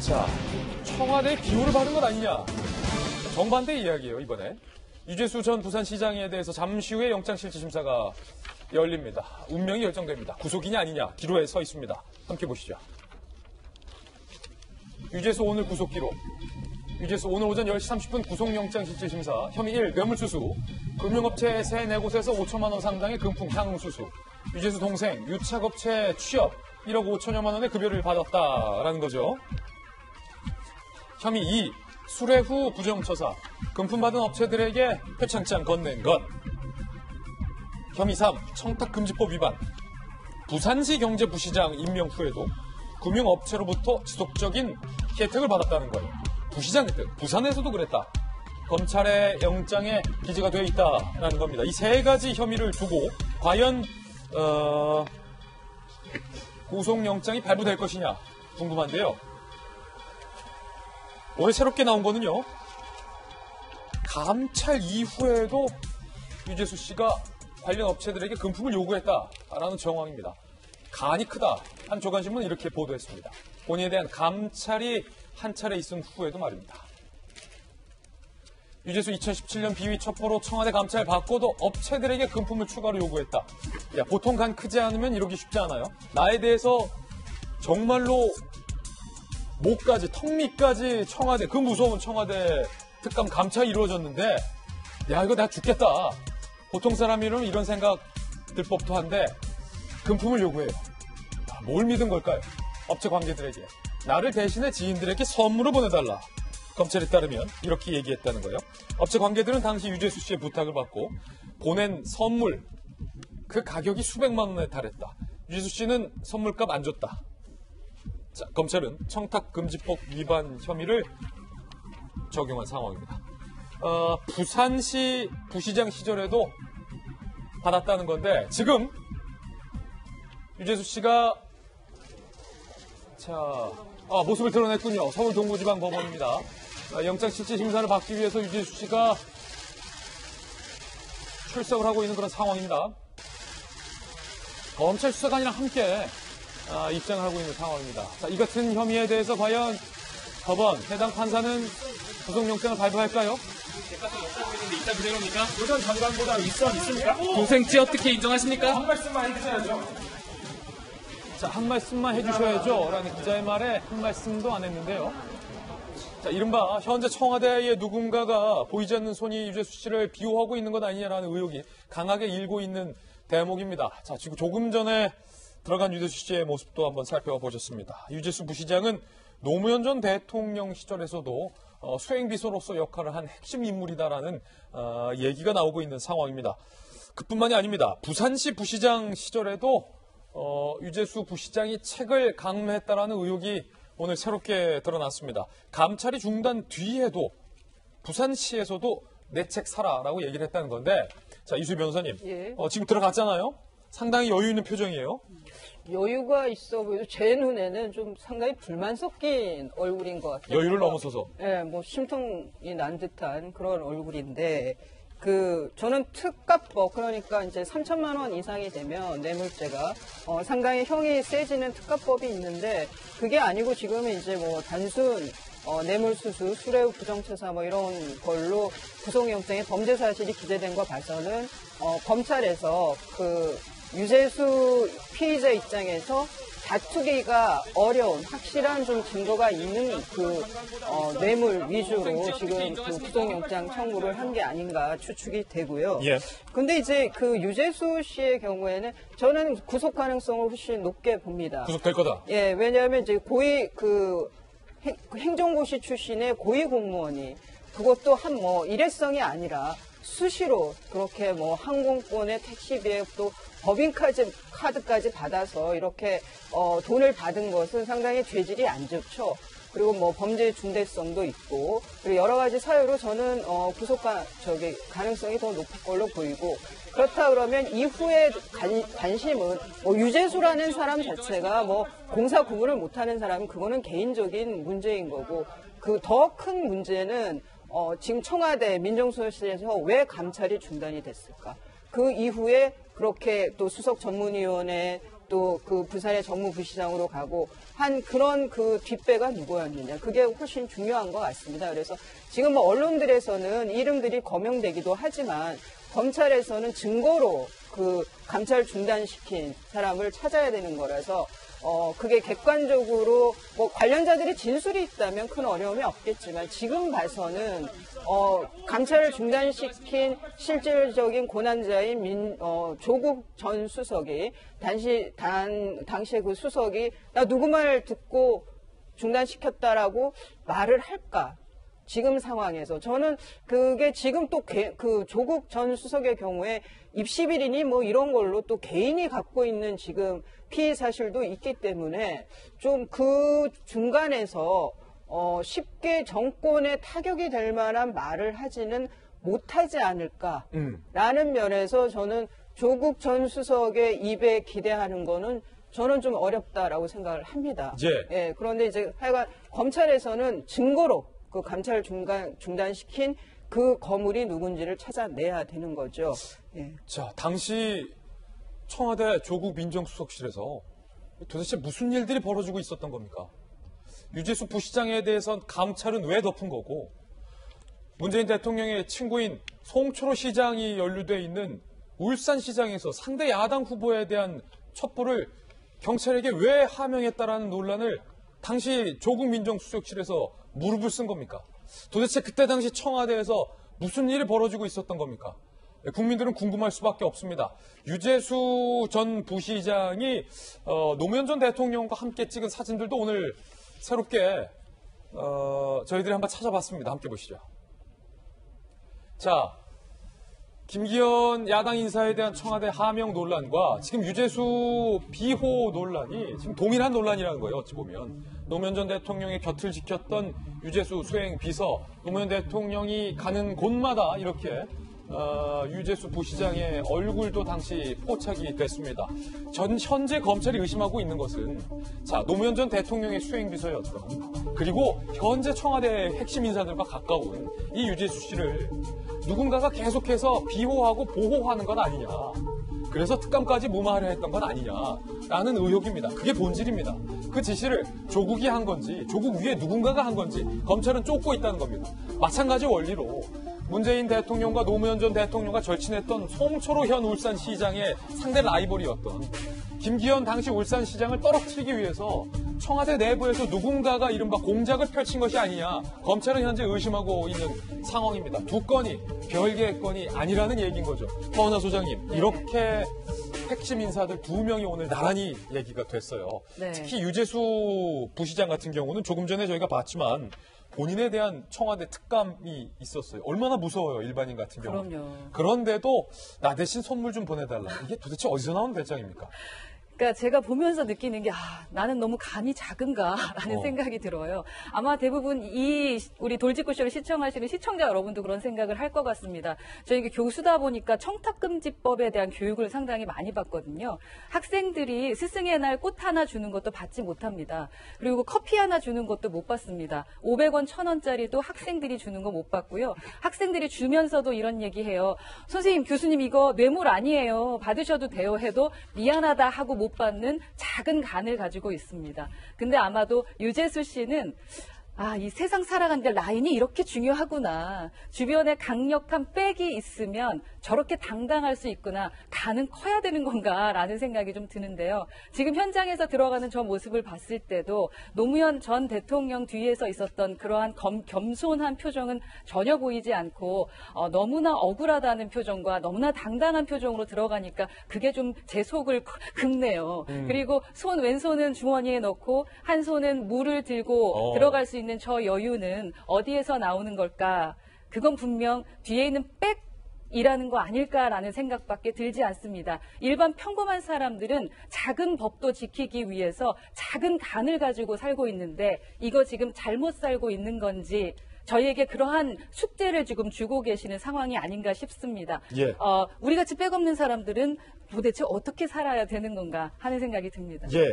자, 청와대의 기호를 받은 것 아니냐. 정반대 이야기예요, 이번에. 유재수 전 부산시장에 대해서 잠시 후에 영장실질심사가 열립니다. 운명이 결정됩니다. 구속이냐 아니냐 기로에 서 있습니다. 함께 보시죠. 유재수 오늘 구속 기록. 유재수 오늘 오전 10시 30분 구속영장실질심사. 혐의 1. 뇌물수수. 금융업체 3, 4곳에서 5천만 원 상당의 금품 향수수. 유재수 동생 유착업체 취업 1억 5천여만 원의 급여를 받았다라는 거죠. 혐의 2. 수뢰 후 부정처사. 금품 받은 업체들에게 표창장 건넨 것. 혐의 3. 청탁금지법 위반. 부산시 경제부시장 임명 후에도 금융업체로부터 지속적인 혜택을 받았다는 거예요. 부시장 혜택. 부산에서도 그랬다. 검찰의 영장에 기재가 되어 있다라는 겁니다. 이 세 가지 혐의를 두고 과연 구속영장이 발부될 것이냐 궁금한데요. 오늘 새롭게 나온 거는요. 감찰 이후에도 유재수 씨가 관련 업체들에게 금품을 요구했다라는 정황입니다. 간이 크다. 한 조간신문은 이렇게 보도했습니다. 본인에 대한 감찰이 한 차례 있은 후에도 말입니다. 유재수 2017년 비위 첩보로 청와대 감찰 받고도 업체들에게 금품을 추가로 요구했다. 야, 보통 간 크지 않으면 이러기 쉽지 않아요. 나에 대해서 정말로 목까지, 턱 밑까지 청와대, 그 무서운 청와대 특감 감찰이 이루어졌는데, 야, 이거 나 죽겠다. 보통 사람이라면 이런 생각 들 법도 한데, 금품을 요구해요. 뭘 믿은 걸까요? 업체 관계들에게. 나를 대신해 지인들에게 선물을 보내달라. 검찰에 따르면 이렇게 얘기했다는 거예요. 업체 관계들은 당시 유재수 씨의 부탁을 받고 보낸 선물, 그 가격이 수백만 원에 달했다. 유재수 씨는 선물값 안 줬다. 자, 검찰은 청탁금지법 위반 혐의를 적용한 상황입니다. 부산시 부시장 시절에도 받았다는 건데 지금 유재수 씨가 모습을 드러냈군요. 서울 동부지방법원입니다. 영장실질심사를 받기 위해서 유재수 씨가 출석을 하고 있는 그런 상황입니다. 검찰 수사관이랑 함께 입장을 하고 있는 상황입니다. 자, 이 같은 혐의에 대해서 과연 법원, 해당 판사는 구속영장을 발부할까요? 이따 그대로입니까? 요전 장관보다 있습니까? 도생지 어떻게 인정하십니까? 한 말씀만 해주셔야죠. 자, 한 말씀만 해주셔야죠. 라는 기자의 말에 한 말씀도 안 했는데요. 자, 이른바 현재 청와대의 누군가가 보이지 않는 손이 유재수 씨를 비호하고 있는 것 아니냐라는 의혹이 강하게 일고 있는 대목입니다. 자, 지금 조금 전에 들어간 유재수 씨의 모습도 한번 살펴보셨습니다. 유재수 부시장은 노무현 전 대통령 시절에서도 수행비서로서 역할을 한 핵심 인물이다라는 얘기가 나오고 있는 상황입니다. 그뿐만이 아닙니다. 부산시 부시장 시절에도 유재수 부시장이 책을 강매했다라는 의혹이 오늘 새롭게 드러났습니다. 감찰이 중단 뒤에도 부산시에서도 내 책 사라라고 얘기를 했다는 건데, 자, 이수희 변호사님, 예. 지금 들어갔잖아요. 상당히 여유 있는 표정이에요. 여유가 있어 보여도 제 눈에는 좀 상당히 불만 섞인 얼굴인 것 같아요. 여유를 넘어서서. 예, 뭐 심통이 난 듯한 그런 얼굴인데, 저는 특가법, 그러니까 이제 3천만 원 이상이 되면 뇌물죄가 상당히 형이 세지는 특가법이 있는데, 그게 아니고 지금은 이제 뭐 단순 뇌물수수, 수뢰 부정처사 뭐 이런 걸로 구속영장에 범죄 사실이 기재된 거 봐서는 검찰에서 유재수 피의자 입장에서 다투기가 어려운 확실한 좀 증거가 있는 뇌물 위주로 지금 구속영장 청구를 한 게 아닌가 추측이 되고요. 예. 근데 이제 유재수 씨의 경우에는 저는 구속 가능성을 훨씬 높게 봅니다. 구속될 거다. 예, 왜냐하면 이제 행정고시 출신의 고위 공무원이 그것도 일회성이 아니라 수시로 그렇게 항공권의 택시비에 또 법인카드까지 받아서 이렇게 돈을 받은 것은 상당히 죄질이 안 좋죠. 그리고 범죄 중대성도 있고, 그리고 여러 가지 사유로 저는 가능성이 더 높을 걸로 보이고, 그렇다 그러면 이후에 관심은 유재수라는 사람 자체가 공사 구분을 못하는 사람은 그거는 개인적인 문제인 거고, 그 더 큰 문제는 지금 청와대 민정수석실에서 왜 감찰이 중단이 됐을까? 그 이후에 그렇게 또 수석 전문위원회 또 그 부산의 정무부시장으로 가고 한 그런 그 뒷배가 누구였느냐. 그게 훨씬 중요한 것 같습니다. 그래서 지금 뭐 언론들에서는 이름들이 거명되기도 하지만 검찰에서는 증거로 그 감찰 중단시킨 사람을 찾아야 되는 거라서 그게 객관적으로 뭐 관련자들의 진술이 있다면 큰 어려움이 없겠지만 지금 봐서는 감찰을 중단시킨 실질적인 고난자인 조국 전 수석이 당시에 그 수석이 나 누구 말 듣고 중단시켰다라고 말을 할까? 지금 상황에서 저는 그게 지금 또 그 조국 전 수석의 경우에 입시비리니 뭐 이런 걸로 또 개인이 갖고 있는 지금 피의 사실도 있기 때문에 좀 그 중간에서 쉽게 정권에 타격이 될 만한 말을 하지는 못하지 않을까라는 면에서 저는 조국 전 수석의 입에 기대하는 거는 저는 좀 어렵다라고 생각을 합니다. 예, 그런데 이제 하여간 검찰에서는 증거로 그 감찰 중단시킨 그 거물이 누군지를 찾아내야 되는 거죠. 예. 자, 당시 청와대 조국 민정수석실에서 도대체 무슨 일들이 벌어지고 있었던 겁니까? 유재수 부시장에 대해선 감찰은 왜 덮은 거고, 문재인 대통령의 친구인 송철호 시장이 연루돼 있는 울산시장에서 상대 야당 후보에 대한 첩보를 경찰에게 왜 하명했다라는 논란을 당시 조국 민정수석실에서 무릎을 쓴 겁니까? 도대체 그때 당시 청와대에서 무슨 일이 벌어지고 있었던 겁니까? 국민들은 궁금할 수밖에 없습니다. 유재수 전 부시장이 노무현 전 대통령과 함께 찍은 사진들도 오늘 새롭게 저희들이 한번 찾아봤습니다. 함께 보시죠. 자, 김기현 야당 인사에 대한 청와대 하명 논란과 지금 유재수 비호 논란이 지금 동일한 논란이라는 거예요. 어찌 보면 노무현 전 대통령의 곁을 지켰던 유재수 수행 비서, 노무현 대통령이 가는 곳마다 이렇게 유재수 부시장의 얼굴도 당시 포착이 됐습니다. 현재 검찰이 의심하고 있는 것은 노무현 전 대통령의 수행비서였던, 그리고 현재 청와대 핵심 인사들과 가까운 이 유재수 씨를 누군가가 계속해서 비호하고 보호하는 건 아니냐, 그래서 특감까지 무마하려 했던 건 아니냐라는 의혹입니다. 그게 본질입니다. 그 지시를 조국이 한 건지 조국 위에 누군가가 한 건지 검찰은 쫓고 있다는 겁니다. 마찬가지 원리로 문재인 대통령과 노무현 전 대통령과 절친했던 송철호 현 울산시장의 상대 라이벌이었던 김기현 당시 울산시장을 떨어뜨리기 위해서 청와대 내부에서 누군가가 이른바 공작을 펼친 것이 아니냐, 검찰은 현재 의심하고 있는 상황입니다. 두 건이 별개의 건이 아니라는 얘기인 거죠. 허은하 소장님, 이렇게 핵심 인사들 2명이 오늘 나란히 얘기가 됐어요. 네. 특히 유재수 부시장 같은 경우는 조금 전에 저희가 봤지만 본인에 대한 청와대 특감이 있었어요. 얼마나 무서워요, 일반인 같은 경우. 그럼요. 그런데도 나 대신 선물 좀 보내달라. 이게 도대체 어디서 나온 배짱입니까? 그러니까 제가 보면서 느끼는 게 나는 너무 간이 작은가라는 생각이 들어요. 아마 대부분 이 우리 돌직구쇼를 시청하시는 시청자 여러분도 그런 생각을 할 것 같습니다. 저희 교수다 보니까 청탁금지법에 대한 교육을 상당히 많이 받거든요. 학생들이 스승의 날 꽃 하나 주는 것도 받지 못합니다. 그리고 커피 하나 주는 것도 못 받습니다. 500원, 1000원짜리도 학생들이 주는 거 못 받고요. 학생들이 주면서도 이런 얘기해요. 선생님, 교수님 이거 뇌물 아니에요. 받으셔도 돼요 해도 미안하다 하고 못 받는 작은 간을 가지고 있습니다. 근데 아마도 유재수 씨는 이 세상 살아가는데 라인이 이렇게 중요하구나. 주변에 강력한 백이 있으면 저렇게 당당할 수 있구나. 간은 커야 되는 건가라는 생각이 좀 드는데요. 지금 현장에서 들어가는 저 모습을 봤을 때도 노무현 전 대통령 뒤에서 있었던 그러한 겸손한 표정은 전혀 보이지 않고 너무나 억울하다는 표정과 너무나 당당한 표정으로 들어가니까 그게 좀 제 속을 긁네요. 그리고 왼손은 주머니에 넣고 한 손은 물을 들고 들어갈 수 있는 저 여유는 어디에서 나오는 걸까? 그건 분명 뒤에 있는 백이라는 거 아닐까라는 생각밖에 들지 않습니다. 일반 평범한 사람들은 작은 법도 지키기 위해서 작은 간을 가지고 살고 있는데 이거 지금 잘못 살고 있는 건지 저희에게 그러한 숙제를 지금 주고 계시는 상황이 아닌가 싶습니다. 예. 우리같이 백 없는 사람들은 도대체 어떻게 살아야 되는 건가 하는 생각이 듭니다. 예.